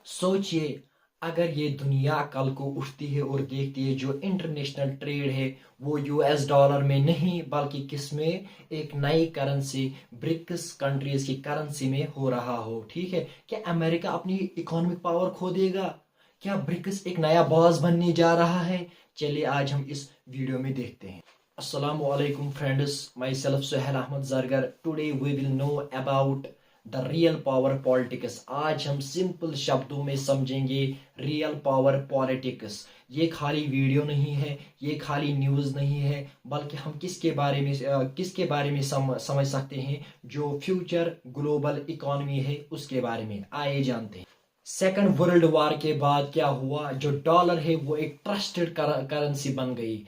सोचिए, अगर ये दुनिया कल को उठती है और देखती है जो इंटरनेशनल ट्रेड है वो यूएस डॉलर में नहीं बल्कि किस में, एक नई करेंसी ब्रिक्स कंट्रीज की करेंसी में हो रहा हो। ठीक है, क्या अमेरिका अपनी इकोनॉमिक पावर खो देगा? क्या ब्रिक्स एक नया बॉस बनने जा रहा है? चलिए आज हम इस वीडियो में देखते हैं। अस्सलाम वालेकुम friends, myself Suhail Ahmad Zargar. Today we will know about the real power politics. आज हम सिंपल शब्दों में समझेंगे रियल पावर पॉलिटिक्स। ये खाली वीडियो नहीं है, ये खाली न्यूज़ नहीं है, बल्कि हम किसके बारे में समझ सकते हैं, जो फ्यूचर ग्लोबल इकोनॉमी है उसके बारे में। आइए जानते हैं। सेकंड वर्ल्ड वॉर के बाद क्या हुआ, जो डॉलर है वो एक ट्रस्टेड करेंसी बन गई।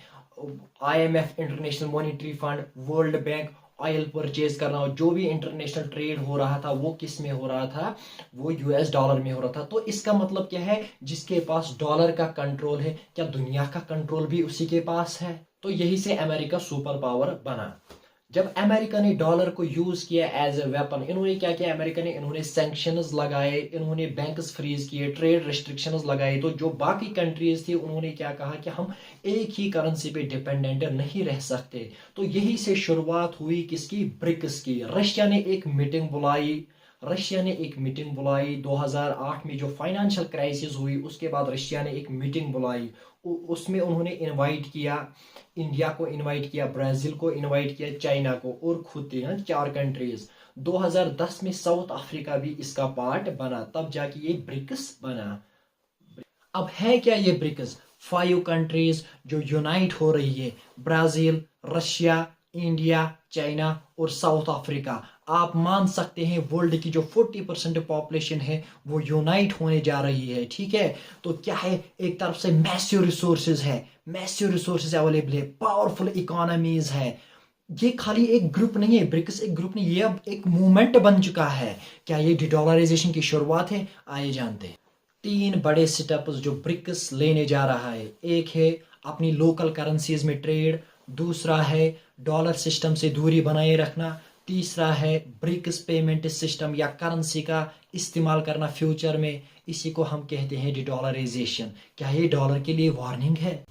IMF, international monetary fund, world bank, oil purchase करना, जो भी इंटरनेशनल ट्रेड हो रहा था वो किस में हो रहा था, वो यूएस डॉलर में हो रहा था। तो इसका मतलब क्या है, जिसके पास डॉलर का कंट्रोल है, क्या दुनिया का कंट्रोल भी उसी के पास है? तो यही से अमेरिका सुपर पावर बना। जब अमेरिका ने डॉलर को यूज किया एज ए वेपन, इन्होंने क्या किया, अमेरिका ने इन्होंने सैंक्शंस लगाए, इन्होंने बैंक्स फ्रीज किए, ट्रेड रिस्ट्रिक्शंस लगाए। तो जो बाकी कंट्रीज थी उन्होंने क्या कहा कि हम एक ही करेंसी पे डिपेंडेंट नहीं रह सकते। तो यही से शुरुआत हुई किसकी, ब्रिक्स की। रशिया ने एक मीटिंग बुलाई 2008 में, जो फाइनेंशियल क्राइसिस हुई उसके बाद रशिया ने एक मीटिंग बुलाई। उसमें उन्होंने इनवाइट किया, इंडिया को इनवाइट किया, ब्राजील को इनवाइट किया, चाइना को, और खुद थे 4 कंट्रीज। 2010 में साउथ अफ्रीका भी इसका पार्ट बना, तब जाके ये ब्रिक्स बना। अब है क्या ये ब्रिक्स? 5 कंट्रीज जो यूनाइट हो रही है, ब्राजील, रशिया, इंडिया, चाइना और साउथ अफ्रीका। आप मान सकते हैं वर्ल्ड की जो 40% पॉपुलेशन है वो यूनाइट होने जा रही है। ठीक है, तो क्या है, एक तरफ से मैसिव रिसोर्सेज अवेलेबल है, पावरफुल इकोनॉमीज है। ये खाली एक ग्रुप नहीं है, ब्रिक्स एक ग्रुप नहीं, ये अब एक मूवमेंट बन चुका है। क्या ये डिडॉलराइजेशन की शुरुआत है? आइए जानते हैं। 3 बड़े स्टेप्स जो ब्रिक्स लेने जा रहा है। एक है अपनी लोकल करेंसीज में ट्रेड, दूसरा है डॉलर सिस्टम से दूरी बनाए रखना, तीसरा है ब्रिक्स पेमेंट सिस्टम या करेंसी का इस्तेमाल करना फ्यूचर में। इसी को हम कहते हैं डिडॉलराइजेशन। क्या ये डॉलर के लिए वार्निंग है?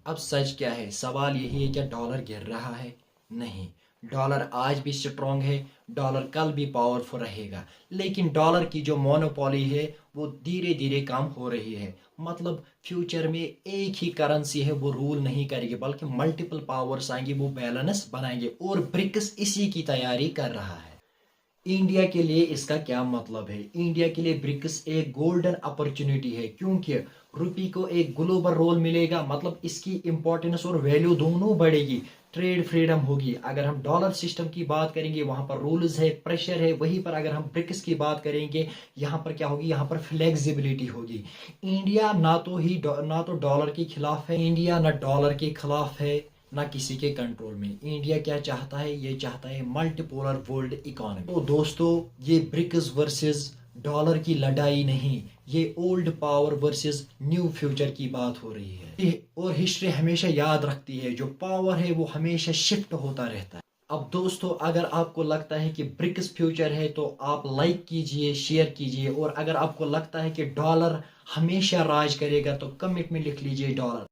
अब सच क्या है, सवाल यही है, क्या डॉलर गिर रहा है? नहीं, डॉलर आज भी स्ट्रांग है, डॉलर कल भी पावरफुल रहेगा। लेकिन डॉलर की जो मोनोपोली है वो धीरे धीरे कम हो रही है। मतलब फ्यूचर में एक ही करेंसी है वो रूल नहीं करेगी, बल्कि मल्टीपल पावर्स आएंगे, वो बैलेंस बनाएंगे, और ब्रिक्स इसी की तैयारी कर रहा है। इंडिया के लिए इसका क्या मतलब है? इंडिया के लिए ब्रिक्स एक गोल्डन अपॉर्चुनिटी है, क्योंकि रुपी को एक ग्लोबल रोल मिलेगा। मतलब इसकी इंपॉर्टेंस और वैल्यू दोनों बढ़ेगी, ट्रेड फ्रीडम होगी। अगर हम डॉलर सिस्टम की बात करेंगे वहां पर रूल्स है, प्रेशर है, वहीं पर अगर हम ब्रिक्स की बात करेंगे यहाँ पर क्या होगी, यहाँ पर फ्लेक्सिबिलिटी होगी। इंडिया ना तो डॉलर के खिलाफ है, इंडिया ना डॉलर के खिलाफ है, ना किसी के कंट्रोल में। इंडिया क्या चाहता है, ये चाहता है मल्टीपोलर वर्ल्ड इकोनॉमी। तो दोस्तों, ये ब्रिक्स वर्सेस डॉलर की लड़ाई नहीं, ये old power versus new future की बात हो रही है। और हिस्ट्री हमेशा याद रखती है, जो पावर है वो हमेशा शिफ्ट होता रहता है। अब दोस्तों, अगर आपको लगता है कि ब्रिक्स फ्यूचर है तो आप लाइक कीजिए, शेयर कीजिए, और अगर आपको लगता है कि डॉलर हमेशा राज करेगा तो कमेंट में लिख लीजिए डॉलर।